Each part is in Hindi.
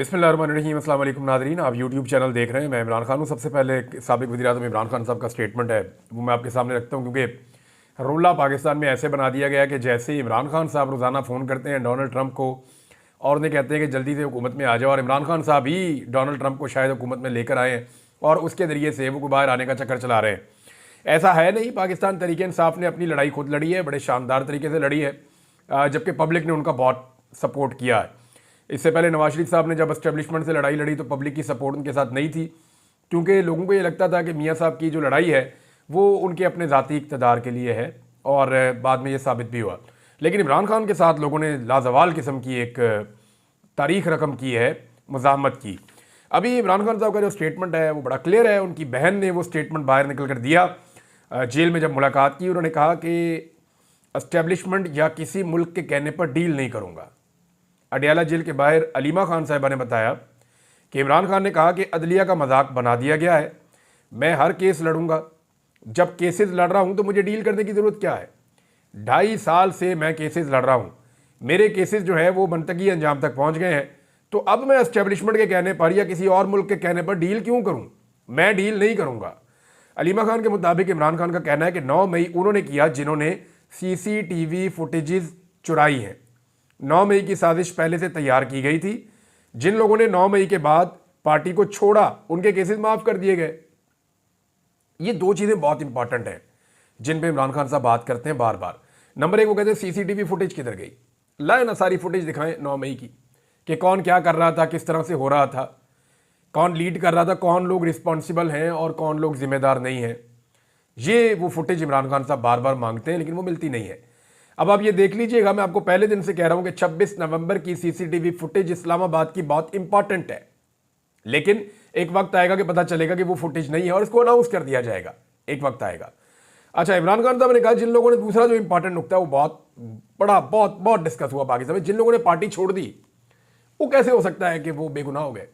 बिस्मिल्लाहिर्रहमानिर्रहीम। अस्सलाम वालेकुम नाज़रीन, आप यूट्यूब चैनल देख रहे हैं। मैं इमरान खान हूँ। सबसे पहले साबिक़ वज़ीर-ए-आज़म इमरान खान साहब का स्टेटमेंट है वो मैं आपके सामने रखता हूँ, क्योंकि रोला पाकिस्तान में ऐसे बना दिया गया कि जैसे ही इमरान खान साहब रोज़ाना फ़ोन करते हैं डोनाल्ड ट्रंप को और उन्हें कहते हैं कि जल्दी से हुकूमत में आ जाओ, और इमरान खान साहब ही डोनाल्ड ट्रंप को शायद हुकूमत में लेकर आए और उसके ज़रिए से वो बाहर आने का चक्कर चला रहे हैं। ऐसा है नहीं। पाकिस्तान तहरीक इंसाफ ने अपनी लड़ाई खुद लड़ी है, बड़े शानदार तरीके से लड़ी है, जबकि पब्लिक ने उनका बहुत सपोर्ट किया है। इससे पहले नवाज शरीफ साहब ने जब एस्टेब्लिशमेंट से लड़ाई लड़ी तो पब्लिक की सपोर्ट उनके साथ नहीं थी, क्योंकि लोगों को ये लगता था कि मियाँ साहब की जो लड़ाई है वो उनके अपने ज़ाती इक़्तिदार के लिए है, और बाद में ये साबित भी हुआ। लेकिन इमरान खान के साथ लोगों ने लाजवाल किस्म की एक तारीख रकम की है, मज़ामत की। अभी इमरान खान साहब का जो स्टेटमेंट है वो बड़ा क्लियर है। उनकी बहन ने वो स्टेटमेंट बाहर निकल कर दिया जेल में जब मुलाकात की। उन्होंने कहा कि एस्टेब्लिशमेंट या किसी मुल्क के कहने पर डील नहीं करूँगा। अडियाला जेल के बाहर अलीमा खान साहिबा ने बताया कि इमरान खान ने कहा कि अदलिया का मजाक बना दिया गया है, मैं हर केस लड़ूंगा, जब केसेस लड़ रहा हूं तो मुझे डील करने की ज़रूरत क्या है। 2.5 साल से मैं केसेस लड़ रहा हूं, मेरे केसेस जो है वो मंतकी अंजाम तक पहुंच गए हैं, तो अब मैं एस्टेब्लिशमेंट के कहने पर या किसी और मुल्क के कहने पर डील क्यों करूँ, मैं डील नहीं करूँगा। अलीमा खान के मुताबिक इमरान खान का कहना है कि 9 मई उन्होंने किया जिन्होंने CCTV फुटेजेस चुराई हैं। 9 मई की साजिश पहले से तैयार की गई थी। जिन लोगों ने 9 मई के बाद पार्टी को छोड़ा उनके केसेस माफ कर दिए गए। ये 2 चीज़ें बहुत इंपॉर्टेंट हैं जिन पे इमरान खान साहब बात करते हैं बार बार। नंबर 1, वो कहते हैं CCTV फुटेज किधर गई, लाए ना सारी फुटेज दिखाएं 9 मई की, कि कौन क्या कर रहा था, किस तरह से हो रहा था, कौन लीड कर रहा था, कौन लोग रिस्पॉन्सिबल हैं और कौन लोग जिम्मेदार नहीं हैं। ये वो फुटेज इमरान खान साहब बार बार मांगते हैं, लेकिन वो मिलती नहीं है। अब आप ये देख लीजिएगा, मैं आपको पहले दिन से कह रहा हूं कि 26 नवंबर की CCTV फुटेज इस्लामाबाद की बहुत इंपॉर्टेंट है, लेकिन एक वक्त आएगा कि पता चलेगा कि वो फुटेज नहीं है और इसको अनाउंस कर दिया जाएगा, एक वक्त आएगा। अच्छा, इमरान खान साहब ने कहा जिन लोगों ने, दूसरा जो इंपॉर्टेंट नुकता है वो बहुत बड़ा, बहुत डिस्कस हुआ पाकिस्तान में, जिन लोगों ने पार्टी छोड़ दी वो कैसे हो सकता है कि वो बेगुनाह हो गए।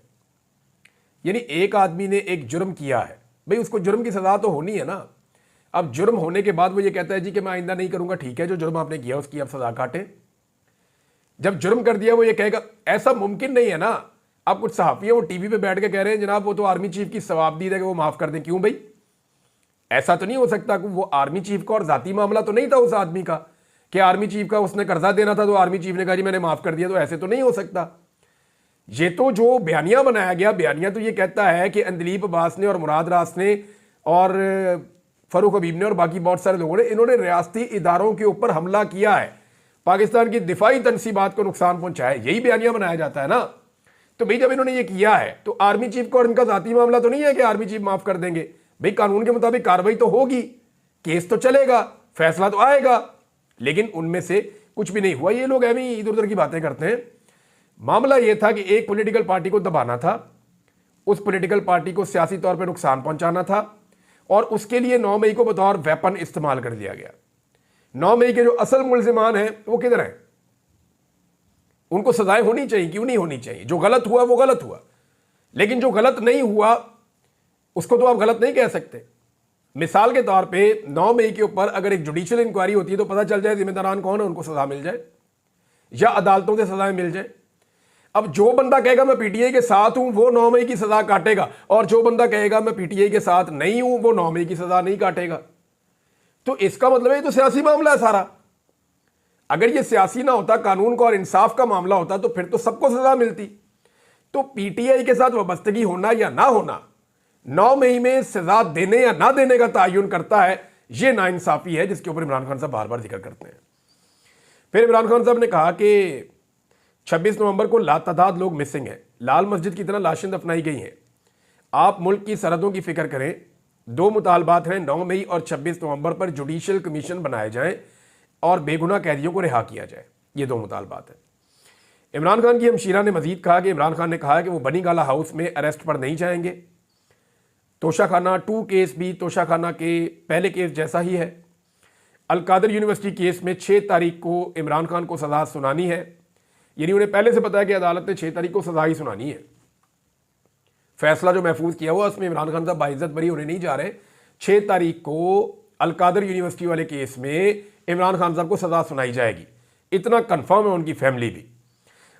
यानी एक आदमी ने एक जुर्म किया है, भाई उसको जुर्म की सजा तो होनी है ना। अब जुर्म होने के बाद वो ये कहता है जी कि मैं आइंदा नहीं करूंगा, ठीक है, जो जुर्म आपने किया उसकी आप सजा काटे। जब जुर्म कर दिया वो ये कहेगा, ऐसा मुमकिन नहीं है ना। आप कुछ सहाफी है वो टीवी पे बैठ के कह रहे हैं जनाब वो तो आर्मी चीफ की सवाबदीद है कि वो माफ कर दें। क्यों भाई, ऐसा तो नहीं हो सकता कि वो आर्मी चीफ का और जाती मामला तो नहीं था उस आदमी का, कि आर्मी चीफ का उसने कर्जा देना था तो आर्मी चीफ ने कहा जी मैंने माफ कर दिया, तो ऐसे तो नहीं हो सकता। ये तो जो बयानिया बनाया गया, बयानिया तो ये कहता है कि अंदलीब अब्बास ने और मुराद रास ने और फरूख हबीब ने और बाकी बहुत सारे लोगों ने, इन्होंने रियासती इदारों के ऊपर हमला किया है, पाकिस्तान की दिफाई तनसीबात को नुकसान पहुंचाया है, यही बयानिया बनाया जाता है ना। तो भाई जब इन्होंने ये किया है तो आर्मी चीफ को और इनका जाती मामला तो नहीं है कि आर्मी चीफ माफ कर देंगे। भाई कानून के मुताबिक कार्रवाई तो होगी, केस तो चलेगा, फैसला तो आएगा, लेकिन उनमें से कुछ भी नहीं हुआ। ये लोग ऐਵੇਂ इधर उधर की बातें करते हैं। मामला यह था कि एक पॉलिटिकल पार्टी को दबाना था, उस पॉलिटिकल पार्टी को सियासी तौर पर नुकसान पहुंचाना था, और उसके लिए 9 मई को बतौर वेपन इस्तेमाल कर दिया गया। 9 मई के जो असल मुल्जिमान हैं वो किधर हैं, उनको सजाएं होनी चाहिए, क्यों नहीं होनी चाहिए। जो गलत हुआ वो गलत हुआ, लेकिन जो गलत नहीं हुआ उसको तो आप गलत नहीं कह सकते। मिसाल के तौर पे 9 मई के ऊपर अगर एक जुडिशियल इंक्वायरी होती है तो पता चल जाए जिम्मेदारान कौन है, उनको सजा मिल जाए या अदालतों से सजाएं मिल जाए। अब जो बंदा कहेगा मैं पीटीआई के साथ हूं वो 9 मई की सजा काटेगा, और जो बंदा कहेगा मैं पीटीआई के साथ नहीं हूं वो 9 मई की सजा नहीं काटेगा। तो इसका मतलब है ये तो सियासी मामला है सारा। अगर ये सियासी ना होता, कानून का और इंसाफ का मामला होता, तो फिर तो सबको सजा मिलती। तो पीटीआई के साथ वाबस्तगी होना या ना होना 9 मई में सजा देने या ना देने का तयन करता है। यह नाइंसाफी है जिसके ऊपर इमरान खान साहब बार बार जिक्र करते हैं। फिर इमरान खान साहब ने कहा कि 26 नवंबर को लातादाद लोग मिसिंग हैं, लाल मस्जिद की तरह लाशें दफनाई गई हैं। आप मुल्क की सरहदों की फिक्र करें। 2 मुतालबात हैं, 9 मई और 26 नवंबर पर जुडिशियल कमीशन बनाए जाएं और बेगुनाह कैदियों को रिहा किया जाए। ये 2 मुतालबात हैं। इमरान खान की हमशीरा ने मजीद कहा कि इमरान खान ने कहा कि वो बनी गाला हाउस में अरेस्ट पर नहीं जाएंगे। तोशाखाना 2 केस भी तोशाखाना के पहले केस जैसा ही है। अलकादर यूनिवर्सिटी केस में 6 तारीख को इमरान खान को सजा सुनानी है, यानी उन्हें पहले से पता है कि अदालत ने 6 तारीख को सजा ही सुनानी है। फैसला जो महफूज किया हुआ उसमें इमरान खान साहब बाइज्जत बरी होने नहीं जा रहे। 6 तारीख को अलकादर यूनिवर्सिटी वाले केस में इमरान खान साहब को सजा सुनाई जाएगी, इतना कंफर्म है उनकी फैमिली भी।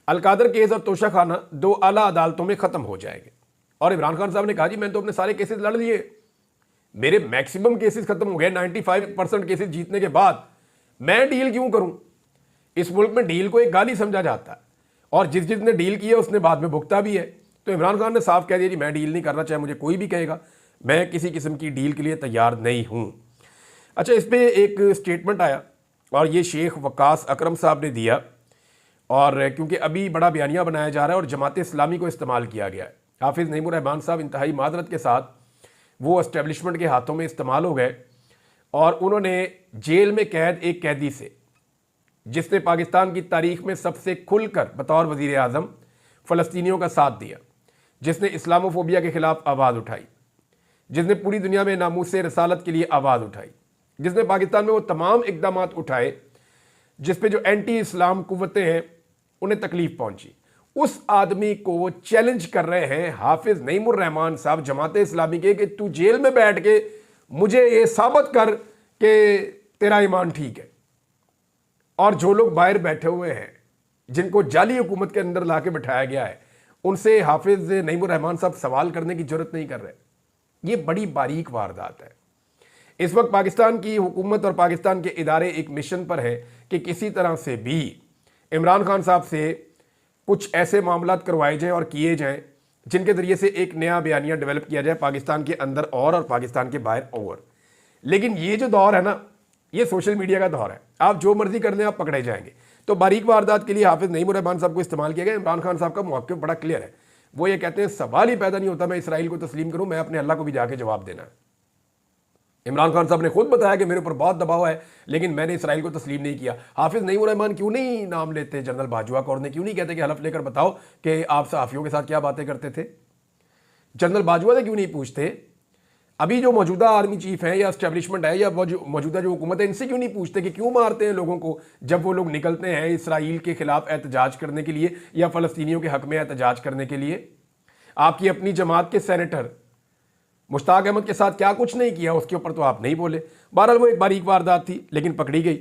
अलकादर केस और तोशाखाना 2 आला अदालतों में ख़त्म हो जाएंगे। और इमरान खान साहब ने कहा जी मैंने तो अपने सारे केसेस लड़ लिए, मेरे मैक्सिमम केसेस खत्म हो गए, 95% केसेस जीतने के बाद मैं डील क्यों करूं। इस मुल्क में डील को एक गाली समझा जाता है और जिसने डील किया उसने बाद में भुगता भी है। तो इमरान खान ने साफ कह दिया जी मैं डील नहीं करना, चाहे मुझे कोई भी कहेगा, मैं किसी किस्म की डील के लिए तैयार नहीं हूं। अच्छा, इस पर एक स्टेटमेंट आया और ये शेख वकास अकरम साहब ने दिया, और क्योंकि अभी बड़ा बयानिया बनाया जा रहा है और जमात इस्लामी को इस्तेमाल किया गया है। हाफिज़ नईमुर रहमान साहब इंतहाई मादरत के साथ वो एस्टेब्लिशमेंट के हाथों में इस्तेमाल हो गए और उन्होंने जेल में कैद एक कैदी से, जिसने पाकिस्तान की तारीख में सबसे खुलकर बतौर वज़ीर आज़म फ़लस्तीनियों का साथ दिया, जिसने इस्लामोफोबिया के ख़िलाफ़ आवाज़ उठाई, जिसने पूरी दुनिया में नामूस रसालत के लिए आवाज़ उठाई, जिसने पाकिस्तान में वो तमाम इक़दाम उठाए जिस पे जो एंटी इस्लाम कुव्वतें हैं उन्हें तकलीफ़ पहुंची, उस आदमी को वो चैलेंज कर रहे हैं हाफिज़ नईमुर रहमान साहब जमात इस्लामी के कि तू जेल में बैठ के मुझे ये साबित कर कि तेरा ईमान ठीक है। और जो लोग बाहर बैठे हुए हैं जिनको जाली हुकूमत के अंदर ला के बिठाया गया है, उनसे हाफिज़ नईमुर रहमान साहब सवाल करने की जरूरत नहीं कर रहे। ये बड़ी बारीक वारदात है। इस वक्त पाकिस्तान की हुकूमत और पाकिस्तान के इदारे एक मिशन पर है कि किसी तरह से भी इमरान खान साहब से कुछ ऐसे मामलात करवाए जाएं और किए जाएं जिनके ज़रिए से एक नया बयानिया डेवलप किया जाए पाकिस्तान के अंदर और पाकिस्तान के बाहर और। लेकिन ये जो दौर है ना, ये सोशल मीडिया का दौर है, आप जो मर्जी कर लें आप पकड़े जाएंगे। तो बारीक वारदात के लिए हाफिज़ नईमुर रहमान साहब को इस्तेमाल किया गया। इमरान खान साहब का मौक़िफ़ बड़ा क्लियर है, वो ये कहते हैं सवाल ही पैदा नहीं होता मैं इसराइल को तस्लीम करूँ, मैं अपने अल्लाह को भी जाके जवाब देना है। इमरान खान साहब ने खुद बताया कि मेरे ऊपर बहुत दबाव है लेकिन मैंने इसराइल को तस्लीम नहीं किया। हाफिज़ नईमुर रहमान क्यों नहीं नाम लेते जनरल बाजवा कौर ने, क्यों नहीं कहते कि हलफ लेकर बताओ कि आप सहाफ़ियों के साथ क्या बातें करते थे। जनरल बाजवा से क्यों नहीं पूछते, अभी जो मौजूदा आर्मी चीफ हैं या एस्टेब्लिशमेंट है या मौजूदा जो हुकूमत है इनसे क्यों नहीं पूछते कि क्यों मारते हैं लोगों को जब वो लोग निकलते हैं इसराइल के खिलाफ एहतजाज करने के लिए या फ़लस्तीनियों के हक़ में एहतजाज करने के लिए। आपकी अपनी जमात के सेनेटर मुश्ताक अहमद के साथ क्या कुछ नहीं किया, उसके ऊपर तो आप नहीं बोले। बहरहाल वो एक बारीक वारदात थी लेकिन पकड़ी गई,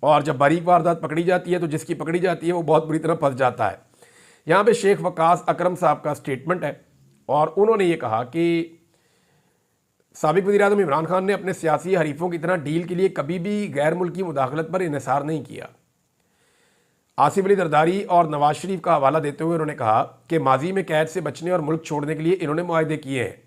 और जब बारीक वारदात पकड़ी जाती है तो जिसकी पकड़ी जाती है वो बहुत बुरी तरह फंस जाता है। यहाँ पे शेख वकास अकरम साहब का स्टेटमेंट है और उन्होंने ये कहा कि साबिक वज़ीर आज़म इमरान खान ने अपने सियासी हरीफों की तरह डील के लिए कभी भी गैर मुल्की मुदाखलत पर इन्हिसार नहीं किया। आसिफ अली जरदारी और नवाज शरीफ का हवाला देते हुए उन्होंने कहा कि माजी में कैद से बचने और मुल्क छोड़ने के लिए इन्होंने मुआहदे किए हैं।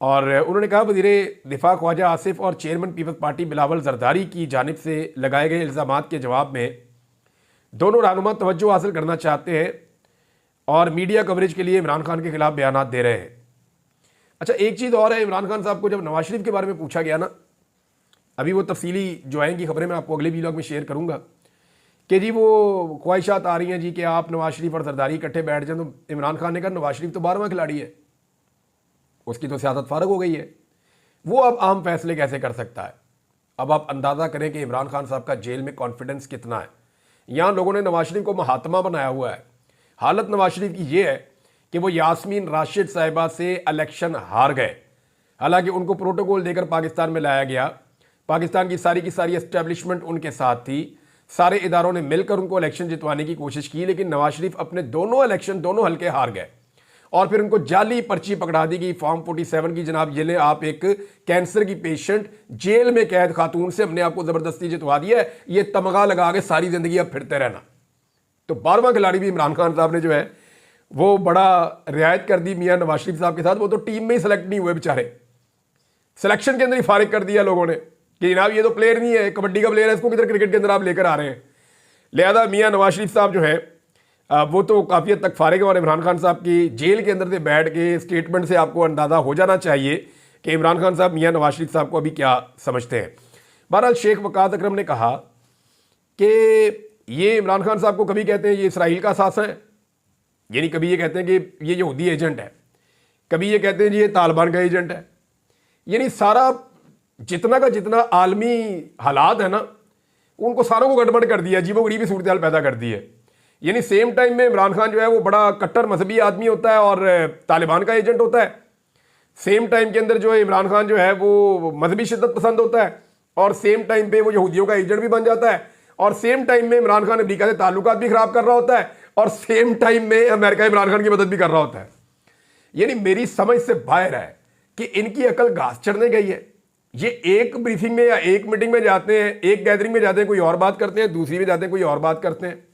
और उन्होंने कहा वज़ीर दिफा ख्वाजा आसिफ और chairman Peoples Party Bilawal Zardari की जानिब से लगाए गए इल्ज़ामात के जवाब में दोनों रहनुमा तवज्जो हासिल करना चाहते हैं और मीडिया कवरेज के लिए इमरान खान के खिलाफ बयानात दे रहे हैं। अच्छा, एक चीज़ और है, इमरान खान साहब को जब नवाज शरीफ के बारे में पूछा गया ना, अभी वो तफसीली जो आएंगी खबरें मैं आपको अगले वीडियो में शेयर करूँगा कि जी वो ख्वाहिशात आ रही हैं जी कि आप नवाज शरीफ और जरदारी इकट्ठे बैठ जाएं, तो इमरान खान ने कहा नवाज शरीफ तो 12वां खिलाड़ी है, उसकी तो सियासत फारग हो गई है, वो अब आम फैसले कैसे कर सकता है। अब आप अंदाज़ा करें कि इमरान खान साहब का जेल में कॉन्फिडेंस कितना है। यहाँ लोगों ने नवाज शरीफ को महात्मा बनाया हुआ है। हालत नवाज शरीफ की ये है कि वो यास्मीन राशिद साहिबा से इलेक्शन हार गए, हालांकि उनको प्रोटोकॉल देकर पाकिस्तान में लाया गया। पाकिस्तान की सारी एस्टेब्लिशमेंट उनके साथ थी, सारे इदारों ने मिलकर उनको इलेक्शन जितवाने की कोशिश की, लेकिन नवाज शरीफ अपने दोनों हल्के हार गए और फिर उनको जाली पर्ची पकड़ा दी गई फॉर्म 47 की। जनाब ये लें, आप एक कैंसर की पेशेंट जेल में कैद खातून से हमने आपको ज़बरदस्ती जितवा दिया है, ये तमगा लगा के सारी ज़िंदगी अब फिरते रहना। तो 12वां खिलाड़ी भी इमरान खान साहब ने जो है वो बड़ा रियायत कर दी मियाँ नवाज शरीफ साहब के साथ। वो तो टीम में ही सेलेक्ट नहीं हुए बेचारे, सिलेक्शन के अंदर ही फारिग कर दिया लोगों ने कि जनाब ये तो प्लेयर नहीं है, कबड्डी का प्लेयर है, इसको किधर क्रिकेट के अंदर आप लेकर आ रहे हैं। लिहाजा मियाँ नवाज शरीफ साहब जो है वो तो काफ़ी हद तक फारिग है और इमरान खान साहब की जेल के अंदर से बैठ के स्टेटमेंट से आपको अंदाज़ा हो जाना चाहिए कि इमरान खान साहब मियाँ नवाज शरीफ साहब को अभी क्या समझते हैं। बहरहाल शेख वकास अकरम ने कहा कि ये इमरान खान साहब को कभी कहते हैं ये इसराइल का सासा है, यानी कभी ये कहते हैं कि ये यहूदी एजेंट है, कभी ये कहते हैं जी ये तालिबान का एजेंट है। यानी सारा जितना का जितना आलमी हालात है ना, उनको सारों को गड़बड़ कर दिया, अजीबो गरीबी सूरत हाल पैदा कर दी है। यानी सेम टाइम में इमरान खान जो है वो बड़ा कट्टर मजहबी आदमी होता है और तालिबान का एजेंट होता है। सेम टाइम के अंदर जो है इमरान खान जो है वो मजहबी शिद्दत पसंद होता है और सेम टाइम पे वो यहूदियों का एजेंट भी बन जाता है और सेम टाइम में इमरान खान अमेरिका से ताल्लुकात भी खराब कर रहा होता है और सेम टाइम में अमेरिका इमरान खान की मदद भी कर रहा होता है। यानी मेरी समझ से बाहर है कि इनकी अकल घास चढ़ने गई है। ये एक ब्रीफिंग में या एक मीटिंग में जाते हैं, एक गैदरिंग में जाते हैं, कोई और बात करते हैं, दूसरी में जाते हैं, कोई और बात करते हैं।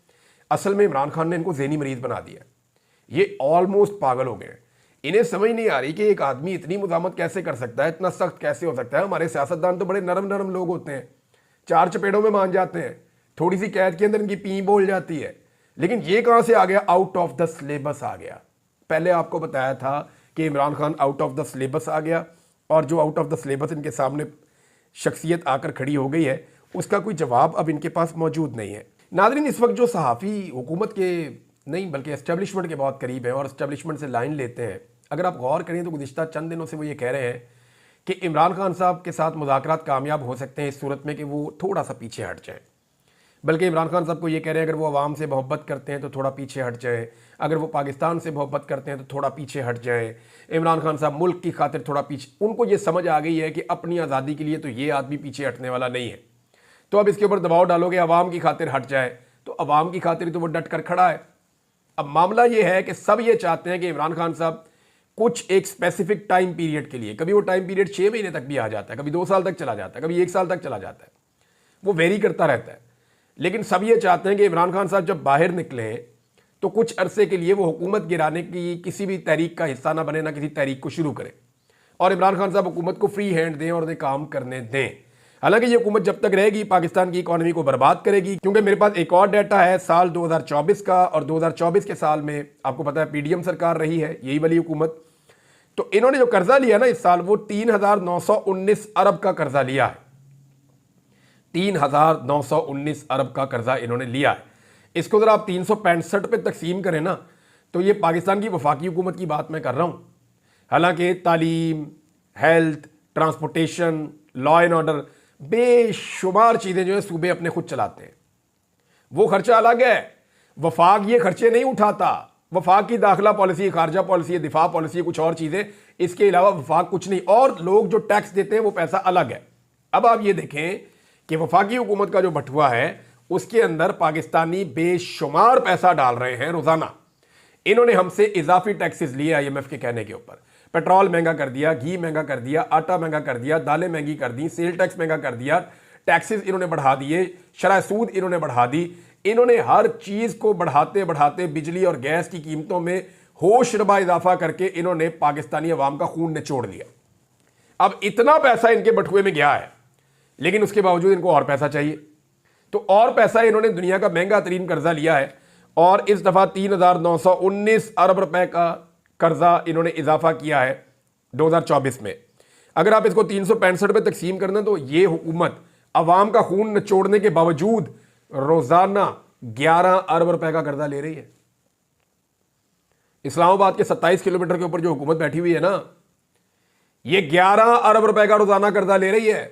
असल में इमरान खान ने इनको ज़हनी मरीज बना दिया। ये ऑलमोस्ट पागल हो गए। इन्हें समझ नहीं आ रही कि एक आदमी इतनी मुजामत कैसे कर सकता है, इतना सख्त कैसे हो सकता है। हमारे सियासतदान तो बड़े नरम नरम लोग होते हैं, चार चपेड़ों में मान जाते हैं, थोड़ी सी कैद के अंदर इनकी पी बोल जाती है। लेकिन ये कहां से आ गया? आउट ऑफ द सिलेबस आ गया। पहले आपको बताया था कि Imran Khan out of the syllabus आ गया, और जो आउट ऑफ द सिलेबस इनके सामने शख्सियत आकर खड़ी हो गई है, उसका कोई जवाब अब इनके पास मौजूद नहीं है। नाज़रीन, इस वक्त जो सहाफ़ी हुकूमत के नहीं बल्कि एस्टेब्लिशमेंट के बहुत करीब हैं और एस्टेब्लिशमेंट से लाइन लेते हैं, अगर आप गौर करें तो गुज़िश्ता चंद दिनों से वो ये कह रहे हैं कि इमरान खान साहब के साथ मुज़ाकरात कामयाब हो सकते हैं इस सूरत में कि वो थोड़ा सा पीछे हट जाएँ। बल्कि इमरान खान साहब को ये कह रहे हैं अगर वो अवाम से मोहब्बत करते हैं तो थोड़ा पीछे हट जाए, अगर वो पाकिस्तान से मोहब्बत करते हैं तो थोड़ा पीछे हट जाए। इमरान खान साहब मुल्क की खातिर थोड़ा पीछे, उनको ये समझ आ गई है कि अपनी आज़ादी के लिए तो ये आदमी पीछे हटने वाला नहीं है। तो अब इसके ऊपर दबाव डालोगे अवाम की खातिर हट जाए, तो अवाम की खातिर तो वो डट कर खड़ा है। अब मामला ये है कि सब ये चाहते हैं कि इमरान खान साहब कुछ एक स्पेसिफिक टाइम पीरियड के लिए, कभी वो टाइम पीरियड 6 महीने तक भी आ जाता है, कभी 2 साल तक चला जाता है, कभी 1 साल तक चला जाता है, वो वेरी करता रहता है। लेकिन सब ये चाहते हैं कि इमरान खान साहब जब बाहर निकले तो कुछ अरसे के लिए वो हुकूमत गिराने की किसी भी तहरीक का हिस्सा ना बने, ना किसी तहरीक को शुरू करें, और इमरान खान साहब हुकूमत को फ्री हैंड दें और उन्हें काम करने दें। हालांकि ये हुकूमत जब तक रहेगी पाकिस्तान की इकॉनमी को बर्बाद करेगी, क्योंकि मेरे पास एक और डाटा है साल 2024 का, और 2024 के साल में आपको पता है पीडीएम सरकार रही है, यही वाली हुकूमत। तो इन्होंने जो कर्जा लिया ना इस साल, वो 3,919 अरब का कर्जा लिया है। 3,919 अरब का कर्जा इन्होंने लिया है। इसको अगर आप 365 पे तकसीम करें ना, तो ये पाकिस्तान की वफाकी हुकूमत की बात मैं कर रहा हूँ। हालांकि तालीम, health, transportation, law and order, बेशुमार चीज़ें जो है सूबे अपने खुद चलाते हैं, वो खर्चा अलग है। वफाक ये खर्चे नहीं उठाता। वफाक की दाखिला पॉलिसी, खारजा पॉलिसी, दिफा पॉलिसी, कुछ और चीज़ें, इसके अलावा वफाक कुछ नहीं। और लोग जो टैक्स देते हैं वो पैसा अलग है। अब आप ये देखें कि वफाकी हुकूमत का जो बटुआ है उसके अंदर पाकिस्तानी बेशुमार पैसा डाल रहे हैं रोजाना। इन्होंने हमसे इजाफी टैक्सेस लिए IMF के कहने के ऊपर। पेट्रोल महंगा कर दिया, घी महंगा कर दिया, आटा महंगा कर दिया, दालें महंगी कर दी, सेल टैक्स महंगा कर दिया, टैक्सेस इन्होंने बढ़ा दिए, शरह सूद इन्होंने बढ़ा दी। इन्होंने हर चीज को बढ़ाते बढ़ाते बिजली और गैस की कीमतों में होशरबा इजाफा करके इन्होंने पाकिस्तानी अवाम का खून निचोड़ लिया। अब इतना पैसा इनके बटुए में गया है, लेकिन उसके बावजूद इनको और पैसा चाहिए। तो और पैसा इन्होंने दुनिया का महंगा तरीन कर्जा लिया है, और इस दफा 3,919 अरब रुपए का कर्जा इन्होंने इजाफा किया है 2024 में। अगर आप इसको 365 पे तकसीम करना, तो ये हुकूमत अवाम का खून निचोड़ने के बावजूद रोजाना 11 अरब रुपए का कर्जा ले रही है। इस्लामाबाद के 27 किलोमीटर के ऊपर जो हुकूमत बैठी हुई है ना, ये 11 अरब रुपए का रोजाना कर्जा ले रही है।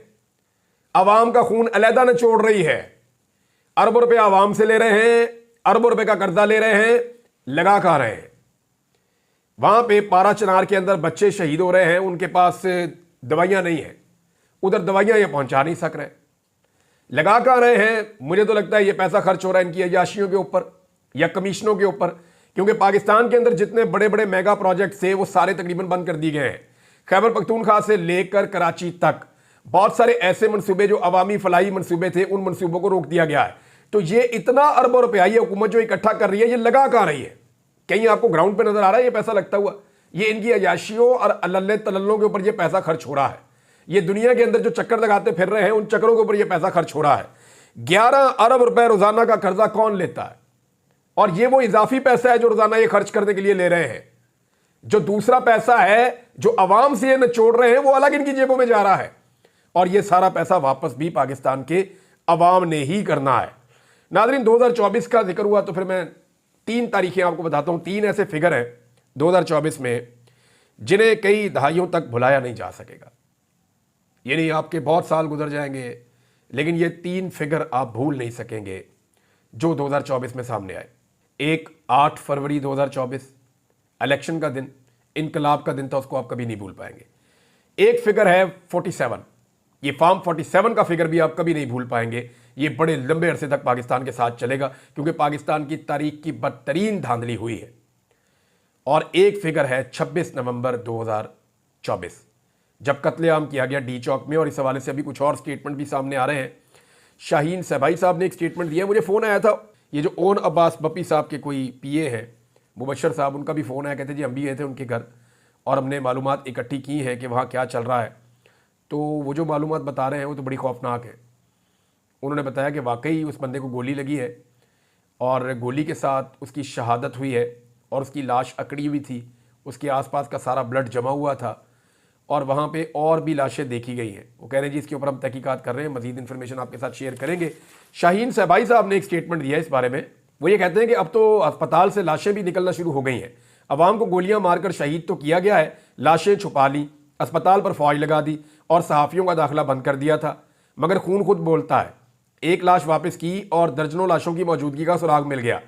अवाम का खून अलहदा निचोड़ रही है। अरबों रुपए अवाम से ले रहे हैं, अरबों रुपए का कर्जा ले रहे हैं, लगा खा रहे हैं। वहां पे पारा चनार के अंदर बच्चे शहीद हो रहे हैं, उनके पास दवाइयां नहीं है, उधर दवाइयां ये पहुंचा नहीं सक रहे, लगा कर रहे हैं। मुझे तो लगता है ये पैसा खर्च हो रहा है इनकी अयाशियों के ऊपर या कमीशनों के ऊपर, क्योंकि पाकिस्तान के अंदर जितने बड़े बड़े मेगा प्रोजेक्ट थे वो सारे तकरीबन बंद कर दिए गए हैं। खैबर पख्तूनख्वा से लेकर कराची तक बहुत सारे ऐसे मनसूबे जो अवामी फलाई मनसूबे थे, उन मनसूबों को रोक दिया गया है। तो ये इतना अरबों रुपया ये हुकूमत जो इकट्ठा कर रही है, ये लगा कहां रही है? कहीं आपको ग्राउंड पे नजर आ रहा है ये पैसा लगता हुआ? ये इनकी अयाशियों और अल्लल्ले तलल्लों के ऊपर ये पैसा खर्च हो रहा है। ये दुनिया के अंदर जो चक्कर लगाते फिर रहे हैं, उन चक्करों के ऊपर ये पैसा खर्च हो रहा है। 11 अरब रुपए रोजाना का कर्जा कौन लेता है? और ये वो इजाफी पैसा है जो रोजाना ये खर्च करने के लिए ले रहे हैं। जो दूसरा पैसा है जो अवाम से ये निचोड़ रहे हैं, वो अलग इनकी जेबों में जा रहा है, और ये सारा पैसा वापस भी पाकिस्तान के अवाम ने ही करना है। नाज़रीन, 2024 का जिक्र हुआ तो फिर मैं 3 तारीखें आपको बताता हूं। 3 ऐसे फिगर हैं 2024 में जिन्हें कई दहाइयों तक भुलाया नहीं जा सकेगा। ये नहीं आपके बहुत साल गुजर जाएंगे, लेकिन ये 3 फिगर आप भूल नहीं सकेंगे जो 2024 में सामने आए। एक 8 फरवरी 2024, इलेक्शन का दिन, इनकलाब का दिन था, उसको आप कभी नहीं भूल पाएंगे। एक फिगर है 47, ये फार्म 47 का फिगर भी आप कभी नहीं भूल पाएंगे। ये बड़े लंबे अरसे तक पाकिस्तान के साथ चलेगा, क्योंकि पाकिस्तान की तारीख की बदतरीन धांधली हुई है। और एक फिगर है 26 नवंबर 2024, जब कत्लेआम किया गया डी चौक में। और इस हवाले से अभी कुछ और स्टेटमेंट भी सामने आ रहे हैं। शाहीन सहबाई साहब ने एक स्टेटमेंट दिया, मुझे फ़ोन आया था, ये जो ओन अब्बास बप्पी साहब के कोई पीए हैं मुबशर साहब, उनका भी फ़ोन आया, कहते जी हम भी गए थे उनके घर और हमने मालूमात इकट्ठी की हैं कि वहाँ क्या चल रहा है। तो वो जो मालूमात बता रहे हैं वो तो बड़ी खौफनाक है। उन्होंने बताया कि वाकई उस बंदे को गोली लगी है और गोली के साथ उसकी शहादत हुई है और उसकी लाश अकड़ी हुई थी, उसके आसपास का सारा ब्लड जमा हुआ था और वहाँ पे और भी लाशें देखी गई हैं। वो कह रहे हैं जी इसके ऊपर हम तहकीकात कर रहे हैं, मजीद इन्फॉर्मेशन आपके साथ शेयर करेंगे। शाहीन सहबाई साहब ने एक स्टेटमेंट दिया इस बारे में। वो ये कहते हैं कि अब तो अस्पताल से लाशें भी निकलना शुरू हो गई हैं। अवाम को गोलियां मारकर शहीद तो किया गया है, लाशें छुपा ली, अस्पताल पर फौज लगा दी और सहाफ़ियों का दाखिला बंद कर दिया था, मगर खून खुद बोलता है। एक लाश वापस की और दर्जनों लाशों की मौजूदगी का सुराग मिल गया।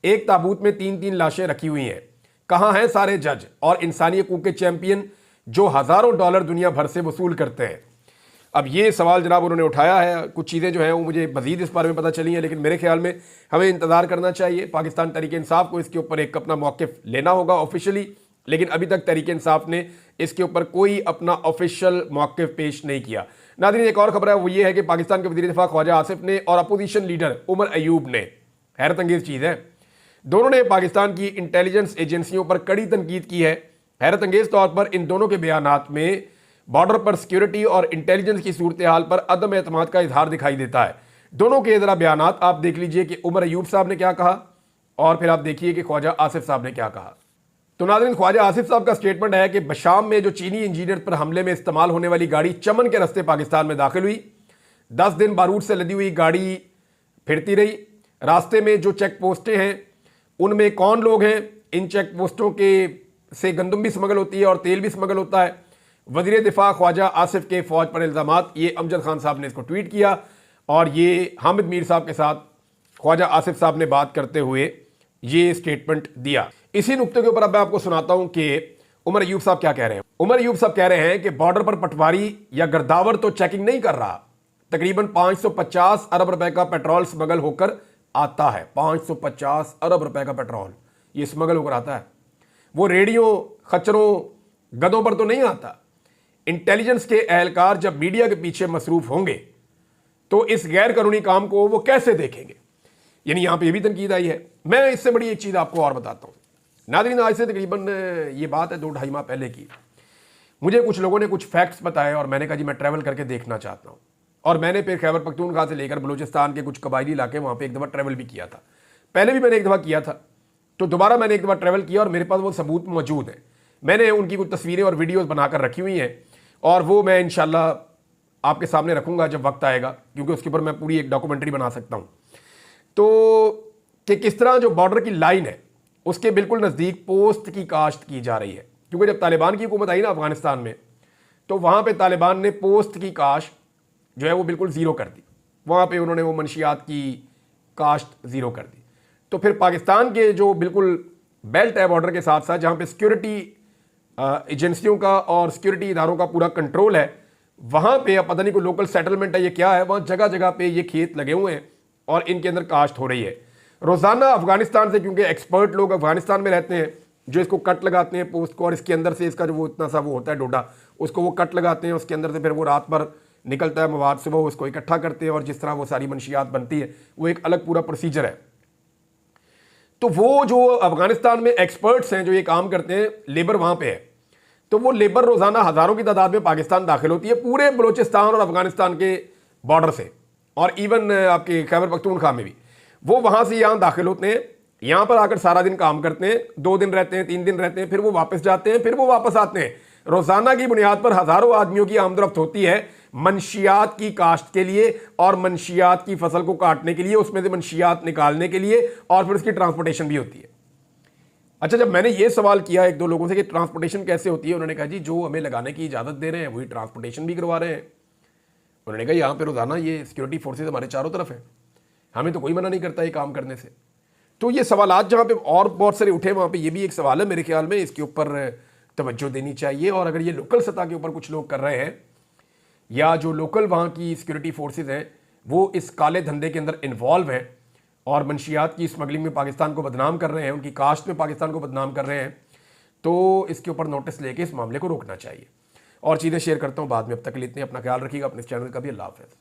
एक ताबूत में 3-3 लाशें रखी हुई हैं। कहाँ हैं सारे जज और इंसानी हकूक़ के चैंपियन जो हज़ारों डॉलर दुनिया भर से वसूल करते हैं? अब ये सवाल जनाब उन्होंने उठाया है। कुछ चीज़ें जो हैं वो मुझे मज़ीद इस बारे में पता चली हैं, लेकिन मेरे ख्याल में हमें इंतज़ार करना चाहिए। पाकिस्तान तहरीक इंसाफ को इसके ऊपर एक अपना मौक़िफ़ लेना होगा ऑफिशियली, लेकिन अभी तक तहरीक इंसाफ ने इसके ऊपर कोई अपना ऑफिशियल मौक़िफ़ पेश नहीं किया। नाज़रीन, एक और खबर है, वो ये है कि पाकिस्तान के वज़ीर दिफ़ा ख्वाजा आसिफ ने और अपोजिशन लीडर उमर अयूब ने, हैरत अंगेज़ चीज़ है, दोनों ने पाकिस्तान की इंटेलिजेंस एजेंसियों पर कड़ी तनकीद की है। हैरत अंगेज़ तौर पर इन दोनों के बयानात में बॉर्डर पर सिक्योरिटी और इंटेलिजेंस की सूरत हाल पर अदम एतमाद का इजहार दिखाई देता है। दोनों के ज़रा बयानात आप देख लीजिए कि उमर अयूब साहब ने क्या कहा और फिर आप देखिए कि ख्वाजा आसिफ साहब ने क्या कहा। तो नाज़रीन, ख्वाजा आसिफ साहब का स्टेटमेंट है कि बशाम में जो चीनी इंजीनियर पर हमले में इस्तेमाल होने वाली गाड़ी चमन के रास्ते पाकिस्तान में दाखिल हुई। 10 दिन बारूद से लदी हुई गाड़ी फिरती रही। रास्ते में जो चेक पोस्टें हैं उनमें कौन लोग हैं, इन चेक पोस्टों के से गंदम भी स्मगल होती है और तेल भी स्मगल होता है। वज़ीर दिफ़ा ख्वाजा आसिफ के फ़ौज पर इल्ज़ामात, ये अमजद खान साहब ने इसको ट्वीट किया और ये हामिद मीर साहब के साथ ख्वाजा आसिफ साहब ने बात करते हुए ये स्टेटमेंट दिया। इसी नुक्ते के ऊपर अब मैं आपको सुनाता हूं कि उमर अयूब साहब क्या कह रहे हैं। उमर अयूब साहब कह रहे हैं कि बॉर्डर पर पटवारी या गर्दावर तो चेकिंग नहीं कर रहा, तकरीबन 550 अरब रुपए का पेट्रोल स्मगल होकर आता है। 550 अरब रुपए का पेट्रोल ये स्मगल होकर आता है। वो रेडियो, खच्चरों, गधों पर तो नहीं आता। इंटेलिजेंस के एहलकार जब मीडिया के पीछे मसरूफ होंगे तो इस गैर कानूनी काम को वो कैसे देखेंगे? यानी यहां पे ये भी तनकीद आई है। मैं इससे बड़ी एक चीज़ आपको और बताता हूं नाज़रीन, आज से तकरीबन ये बात है 2-2.5 माह पहले की। मुझे कुछ लोगों ने कुछ फैक्ट्स बताए और मैंने कहा जी मैं ट्रैवल करके देखना चाहता हूं। और मैंने फिर खैबर पख्तूनख्वा से लेकर बलूचिस्तान के कुछ कबायली इलाके वहां पे एक दफ़ा ट्रैवल भी किया था। पहले भी मैंने एक दफ़ा किया था, तो दोबारा मैंने एक दफ़ा ट्रैवल किया और मेरे पास वो सबूत मौजूद है। मैंने उनकी कुछ तस्वीरें और वीडियोज़ बनाकर रखी हुई हैं और वो मैं इंशाल्लाह आपके सामने रखूँगा जब वक्त आएगा, क्योंकि उसके ऊपर मैं पूरी एक डॉक्यूमेंट्री बना सकता हूँ। तो कि किस तरह जो बॉर्डर की लाइन है उसके बिल्कुल नज़दीक पोस्ट की काश्त की जा रही है, क्योंकि जब तालिबान की हुकूमत आई ना अफगानिस्तान में, तो वहाँ पे तालिबान ने पोस्ट की काश्त जो है वो बिल्कुल ज़ीरो कर दी। वहाँ पे उन्होंने वो मंशियात की काश्त ज़ीरो कर दी। तो फिर पाकिस्तान के जो बिल्कुल बेल्ट है बॉर्डर के साथ साथ, जहाँ पे सिक्योरिटी एजेंसियों का और सिक्योरिटी इदारों का पूरा कंट्रोल है, वहाँ पे अब पता नहीं कोई लोकल सेटलमेंट है ये क्या है, वहाँ जगह जगह पे ये खेत लगे हुए हैं और इनके अंदर काश्त हो रही है रोज़ाना अफगानिस्तान से, क्योंकि एक्सपर्ट लोग अफगानिस्तान में रहते हैं जो इसको कट लगाते हैं पोस्ट को, और इसके अंदर से इसका जो वो इतना सा वो होता है डोडा, उसको वो कट लगाते हैं, उसके अंदर से फिर वो रात भर निकलता है मवाद, सुबह उसको इकट्ठा करते हैं और जिस तरह वो सारी मंशियात बनती है वो एक अलग पूरा प्रोसीजर है। तो वो जो अफगानिस्तान में एक्सपर्ट्स हैं जो ये काम करते हैं, लेबर वहाँ पे है, तो वो लेबर रोज़ाना हज़ारों की तादाद में पाकिस्तान दाखिल होती है पूरे बलूचिस्तान और अफगानिस्तान के बॉर्डर से, और इवन आपके खैबर पख्तूनख्वा में भी। वो वहाँ से यहाँ दाखिल होते हैं, यहाँ पर आकर सारा दिन काम करते हैं, 2 दिन रहते हैं, 3 दिन रहते हैं, फिर वो वापस जाते हैं, फिर वो वापस आते हैं। रोज़ाना की बुनियाद पर हज़ारों आदमियों की आमदरफ्त होती है मंशियात की काश्त के लिए और मंशियात की फसल को काटने के लिए, उसमें से मंशियात निकालने के लिए, और फिर उसकी ट्रांसपोर्टेशन भी होती है। अच्छा, जब मैंने ये सवाल किया 1-2 लोगों से कि ट्रांसपोर्टेशन कैसे होती है, उन्होंने कहा जी जो हमें लगाने की इजाज़त दे रहे हैं वही ट्रांसपोर्टेशन भी करवा रहे हैं। उन्होंने कहा यहाँ पे रोज़ाना ये सिक्योरिटी फोर्सेज हमारे चारों तरफ है, हमें तो कोई मना नहीं करता ये काम करने से। तो ये सवाल जहाँ पे और बहुत सारे उठे, वहाँ पे ये भी एक सवाल है मेरे ख्याल में, इसके ऊपर तवज्जो देनी चाहिए। और अगर ये लोकल सतह के ऊपर कुछ लोग कर रहे हैं या जो लोकल वहाँ की सिक्योरिटी फोर्सेज हैं वो इस काले धंधे के अंदर इन्वॉल्व हैं और मंशियात की स्मगलिंग में पाकिस्तान को बदनाम कर रहे हैं, उनकी कास्ट में पाकिस्तान को बदनाम कर रहे हैं, तो इसके ऊपर नोटिस लेके इस मामले को रोकना चाहिए। और चीज़ें शेयर करता हूँ बाद में, अब तक के लिए इतने, अपना ख्याल रखिएगा, अपने इस चैनल का भी। अल्लाह हाफ़िज़।